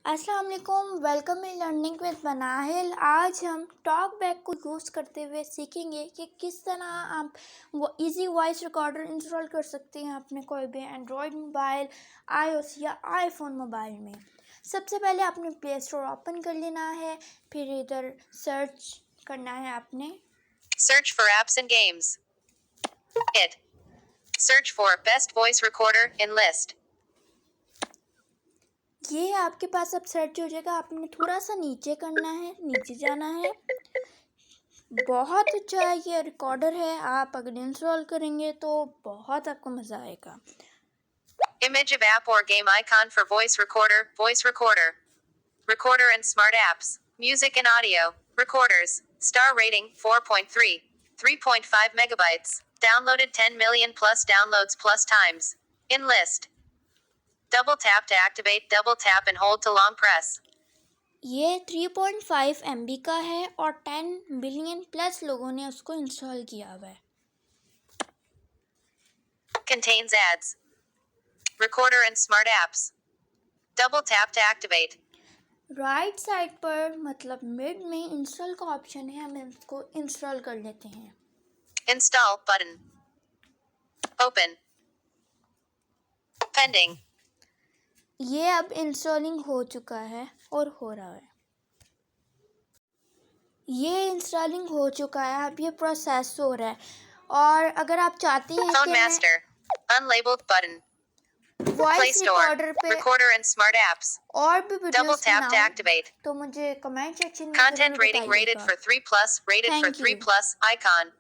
अस्सलाम वालेकुम, welcome in learning with Manahil. आज हम टॉकबैक को यूज़ करते हुए सीखेंगे कि किस तरह आप वो इजी वॉइस रिकॉर्डर इंस्टॉल कर सकते हैं अपने कोई भी एंड्रॉयड मोबाइल, आईओएस या आईफोन मोबाइल में। सबसे पहले आपने प्ले स्टोर ओपन कर लेना है, फिर इधर सर्च करना है आपने Search for apps and games. It. Search for best voice recorder in list. ये आपके पास अब सर्च हो जाएगा। आपने थोड़ा सा नीचे करना है, नीचे जाना है। बहुत अच्छा ये रिकॉर्डर है, आप अगर इंस्टॉल करेंगे तो बहुत आपको मज़ा आएगा। Image of app or game icon for voice recorder. Voice recorder. Recorder and smart apps. Music and audio. Recorders. Star rating 4.3. 3.5 megabytes. Downloaded 10 million plus downloads plus times. In list. Double tap to activate. Double tap and hold to long press. ये 3.5 MB का है और 10 billion plus लोगों ने उसको install किया हुआ है। Contains ads. Recorder and smart apps. Double tap to activate. Right side पर मतलब मिड में इंस्टॉल का ऑप्शन है, हम इसको इंस्टॉल कर लेते हैं। Install button. Open. Pending. ये अब इंस्टॉलिंग हो चुका है और हो रहा है। ये इंस्टॉलिंग हो चुका है, अब ये प्रोसेस हो रहा है। और अगर आप चाहते हैं Phone कि मैं Master. Unlabeled button. Play voice Store. Recorder पे Recorder and smart apps. और भी Double वीडियोस tap to बनाऊं activate. तो मुझे कमेंट सेक्शन में Content ज़रूर rating rated बताइएगा। for 3+. Rated for Thank you. 3+. Icon.